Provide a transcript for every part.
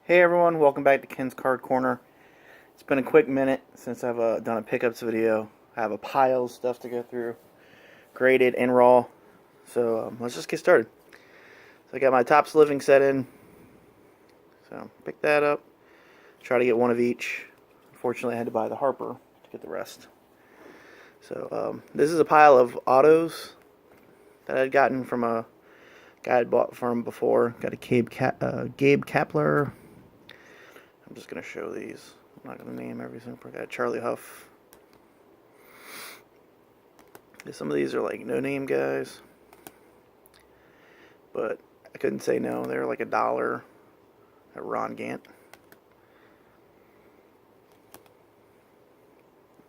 Hey everyone, welcome back to Ken's Card Corner. It's been a quick minute since I've done a pickups video. I have a pile of stuff to go through, graded and raw. So let's just get started. So I got my Tops Living set in. So pick that up. Try to get one of each. Unfortunately, I had to buy the Harper to get the rest. So this is a pile of autos that I'd gotten from a guy I'd bought from before. Got a Gabe Kapler. I'm just going to show these. I'm not going to name every single person. Got Charlie Huff. Some of these are like no-name guys. But I couldn't say no. They're like $1 at Ron Gant.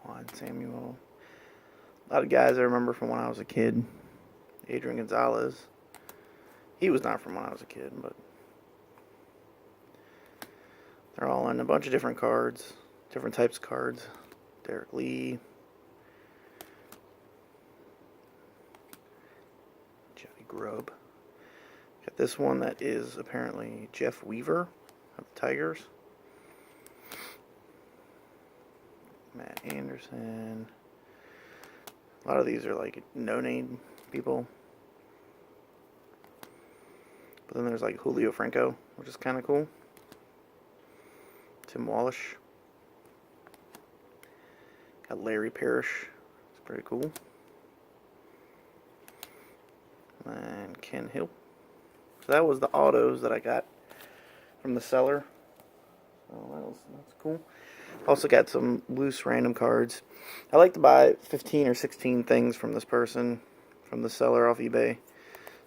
Juan Samuel. A lot of guys I remember from when I was a kid. Adrian Gonzalez. He was not from when I was a kid, but they're all in a bunch of different cards, different types of cards. Derek Lee, Johnny Grubb. Got this one that is apparently Jeff Weaver of the Tigers. Matt Anderson. A lot of these are like no-name people. But then there's like Julio Franco, which is kind of cool. Tim Walsh. Got Larry Parrish. It's pretty cool. And Ken Hill. So that was the autos that I got from the seller. So that's cool. Also got some loose random cards. I like to buy 15 or 16 things from this person, from the seller off eBay.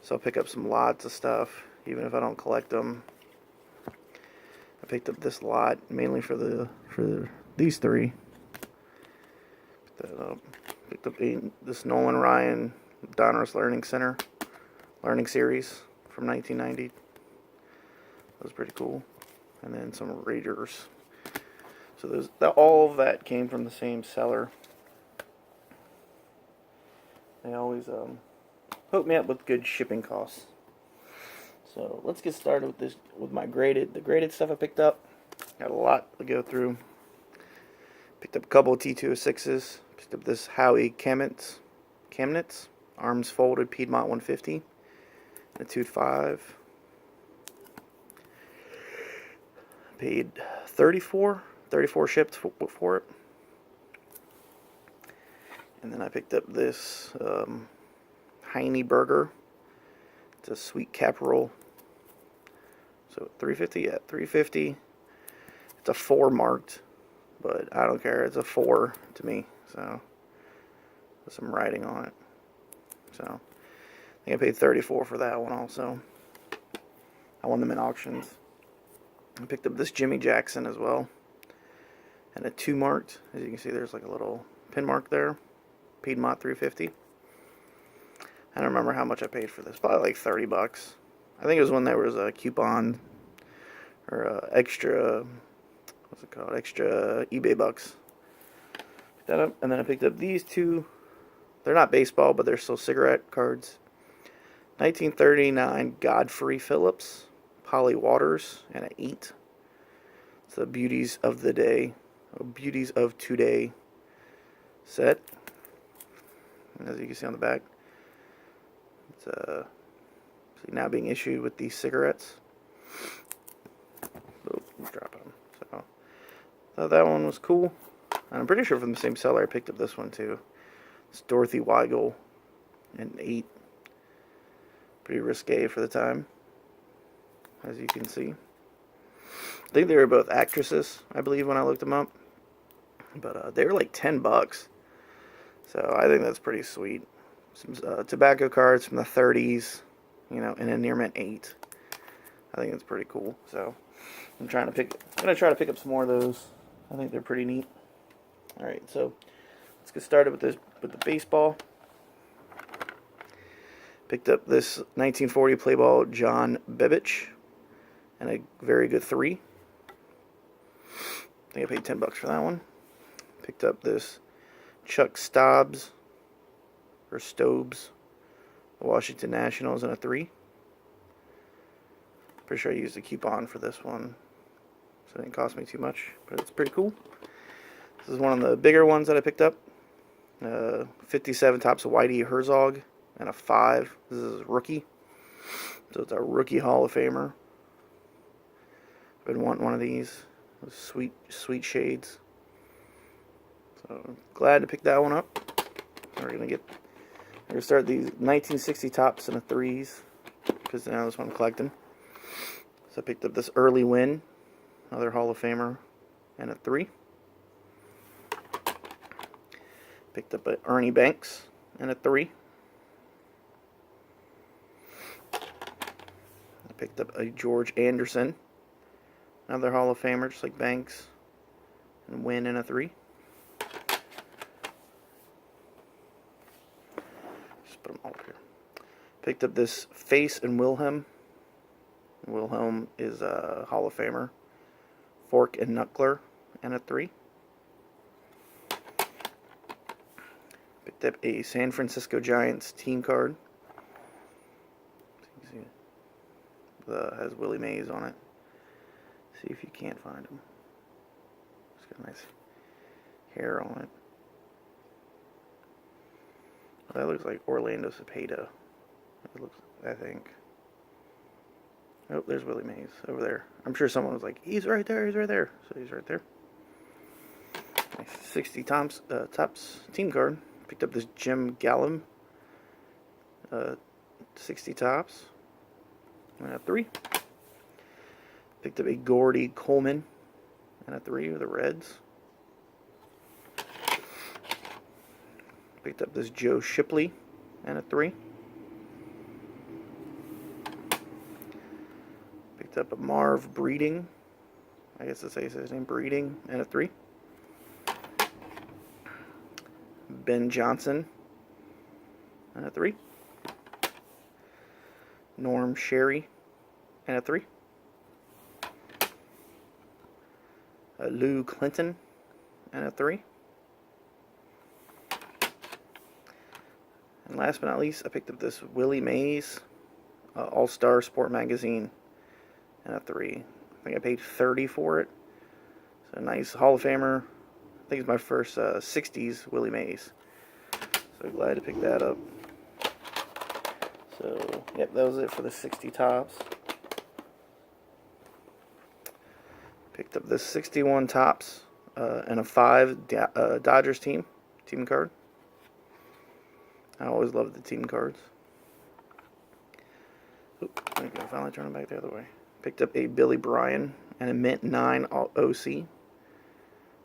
So I'll pick up some lots of stuff, even if I don't collect them. I picked up this lot mainly for these three. Picked up this Nolan Ryan Donruss Learning Series from 1990. That was pretty cool. And then some Raiders. So all of that came from the same seller. They always hook me up with good shipping costs. So let's get started with the graded stuff I picked up. Got a lot to go through. Picked up a couple of T206s. Picked up this Howie Kamnitz, arms folded Piedmont 150, and a 2.5. Paid $34 shipped for it. And then I picked up this Heine Burger. It's a sweet caproll. So $3.50, yeah, $3.50. It's a 4 marked, but I don't care. It's a 4 to me. So there's some writing on it. So I think I paid $34 for that one also. I won them in auctions. I picked up this Jimmy Jackson as well. And a 2 marked. As you can see, there's like a little pin mark there. Piedmont 350. I don't remember how much I paid for this. Probably like $30. I think it was when there was a coupon or extra, what's it called? Extra eBay bucks. Picked that up, and then I picked up these two. They're not baseball, but they're still cigarette cards. 1939 Godfrey Phillips, Polly Waters, and an 8. It's the Beauties of the Day, Beauties of Today set. And as you can see on the back, it's now being issued with these cigarettes. Oh, dropping them. So thought that one was cool. And I'm pretty sure from the same seller I picked up this one too. It's Dorothy Weigel, an 8. Pretty risque for the time, as you can see. I think they were both actresses, I believe, when I looked them up. But they were like $10. So I think that's pretty sweet. Some tobacco cards from the 30s, you know, and a near mint 8. I think it's pretty cool. So I'm gonna try to pick up some more of those. I think they're pretty neat. All right, so let's get started with the baseball. Picked up this 1940 play ball John Bebich, and a very good 3. I think I paid $10 for that one. Picked up this Chuck Stobbs, or Stobes, the Washington Nationals, in a 3. Pretty sure I used a coupon for this one. so it didn't cost me too much, but it's pretty cool. This is one of the bigger ones that I picked up. 57 Topps of Whitey Herzog and a 5. This is rookie, so it's a rookie Hall of Famer. I've been wanting one of these. Those sweet shades. So glad to pick that one up. We're gonna start these 1960 Topps in the 3s because now this one I'm collecting. So I picked up this Early Win, another Hall of Famer, and a 3. Picked up a Ernie Banks and a 3. I picked up a George Anderson, another Hall of Famer, just like Banks, and Win and a 3. Just put them all up here. Picked up this Face and Wilhelm. Wilhelm is a Hall of Famer. Fork and Knuckler and a 3. Picked up a San Francisco Giants team card. Has Willie Mays on it. See if you can't find him. It's got a nice hair on it. Well, that looks like Orlando Cepeda. It looks, I think. Oh, there's Willie Mays over there. I'm sure someone was like, he's right there, he's right there. So he's right there. Nice 60 Topps team card. Picked up this Jim Gallum 60 Topps and a 3. Picked up a Gordy Coleman and a 3 with the Reds. Picked up this Joe Shipley and a 3. Picked up a Marv Breeding. I guess that's how you say his name, Breeding, and a 3. Ben Johnson and a 3. Norm Sherry and a 3. Lou Clinton and a 3. And last but not least, I picked up this Willie Mays All-Star Sport Magazine and a 3. I think I paid $30 for it. It's a nice Hall of Famer. I think it's my first 60s Willie Mays. So glad to pick that up. So, yep, that was it for the 60 Topps. Picked up this 61 Topps and a 5 Dodgers team card. I always loved the team cards. Oop, there you go. Finally turn them back the other way. Picked up a Billy Bryan and a Mint 9 OC.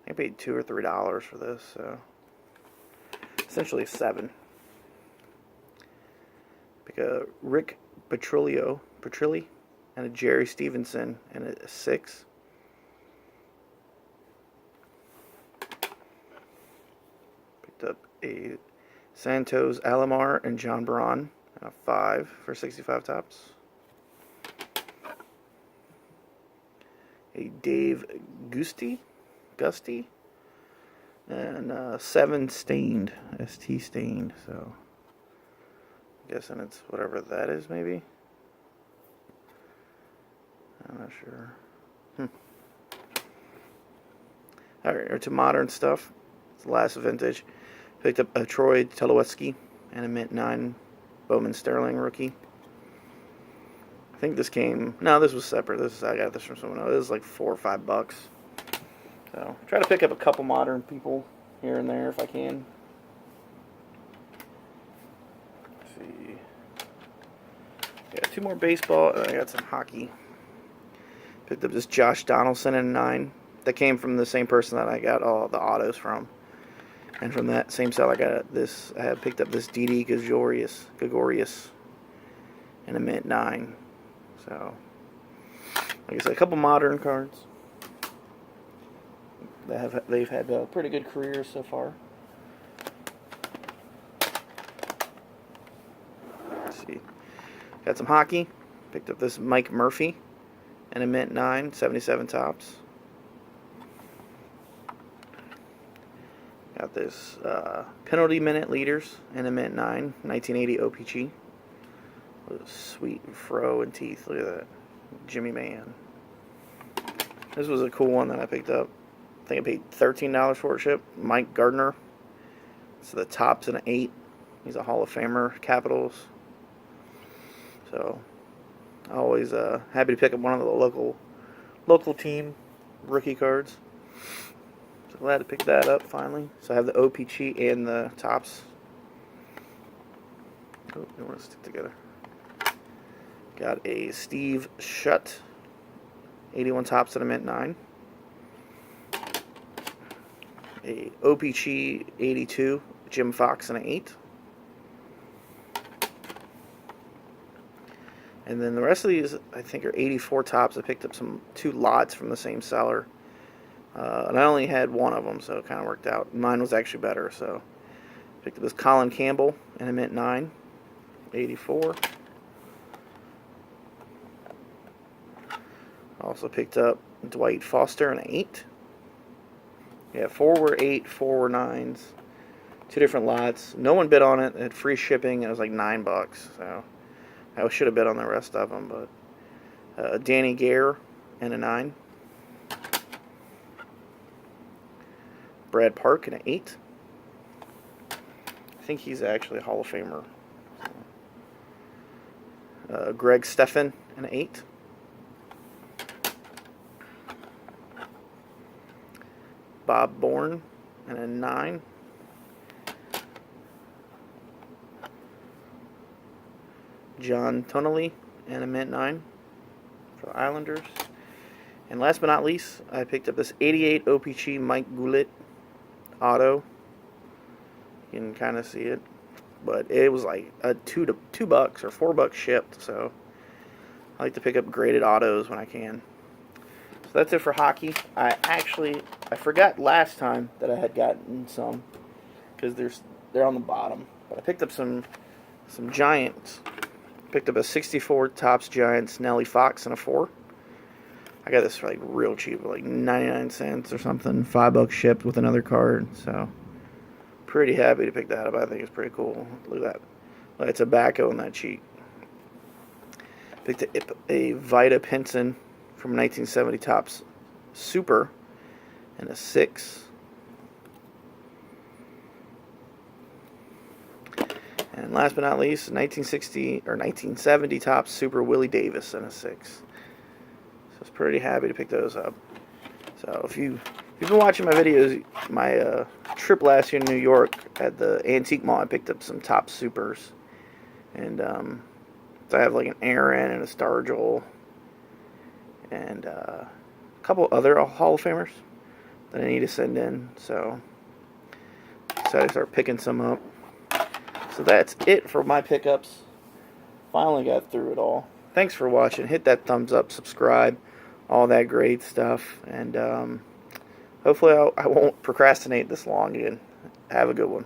I paid $2 or $3 for this, so essentially $7. Pick a Rick Petrilli, and a Jerry Stevenson and a 6. Picked up a Santos Alomar and John Braun and a 5 for 65 Topps. A Dave Gusty, and 7 stained, ST stained, so I'm guessing it's whatever that is, maybe. I'm not sure. Alright, or to modern stuff. It's the last vintage. Picked up a Troy Tulowitzki and a Mint 9 Bowman Sterling rookie. I think this came... No, this was separate. I got this from someone else. This is like $4 or $5. So, try to pick up a couple modern people here and there if I can. Let's see. Got 2 more baseball, and I got some hockey. Picked up this Josh Donaldson in 9. That came from the same person that I got all the autos from. And from that same set, I got this. I had picked up this Didi Gregorius in a Mint 9. So, like I said, a couple modern cards. They've had pretty good careers so far. Let's see. Got some hockey. Picked up this Mike Murphy and a Mint 9, 77 Topps. Got this penalty minute leaders and a Mint 9, 1980 OPG. With a sweet fro and teeth. Look at that. Jimmy Man. This was a cool one that I picked up. I think I paid $13 for it shipped. Mike Gardner. So the top's an 8. He's a Hall of Famer, Capitals. So always happy to pick up one of the local team rookie cards. So glad to pick that up finally. So I have the OPC and the tops. Oh, they want to stick together. Got a Steve Shutt, 81 tops at a mint 9. A OPC 82, Jim Fox and an 8. And then the rest of these, I think, are 84 tops. I picked up 2 lots from the same seller. And I only had one of them, so it kind of worked out. Mine was actually better, so picked up this Colin Campbell and a mint 9, 84. Also picked up Dwight Foster and an 8. Yeah, 4 were 8, 4 were 9s. 2 different lots. No one bid on it. It had free shipping. It was like $9, so I should have bid on the rest of them. But Danny Gare and a 9. Brad Park and an 8. I think he's actually a Hall of Famer. Greg Steffen and an 8. Bob Bourne and a 9. John Tunnelly and a mint 9 for the Islanders. And last but not least, I picked up this 88 OPC Mike Goulet auto. You can kind of see it, but it was like a $2 or $4 shipped. So I like to pick up graded autos when I can. So that's it for hockey. I forgot last time that I had gotten some because they're on the bottom. But I picked up some Giants. Picked up a 64 Topps Giants Nelly Fox and a 4. I got this for like real cheap, like 99 cents or something. $5 shipped with another card. So pretty happy to pick that up. I think it's pretty cool. Look at that. Look at tobacco in that cheek. Picked a Vita Pinson from 1970 Topps Super and a 6. And last but not least, 1960 or 1970 Topps Super Willie Davis and a 6. So I was pretty happy to pick those up. So if you've been watching my videos, my trip last year in New York at the Antique Mall, I picked up some Topps Supers. And so I have like an Aaron and a Stargell and a couple other Hall of Famers that I need to send in. So decided to start picking some up. So that's it for my pickups. Finally got through it all. Thanks for watching. Hit that thumbs up, subscribe, all that great stuff. And hopefully I won't procrastinate this long again. Have a good one.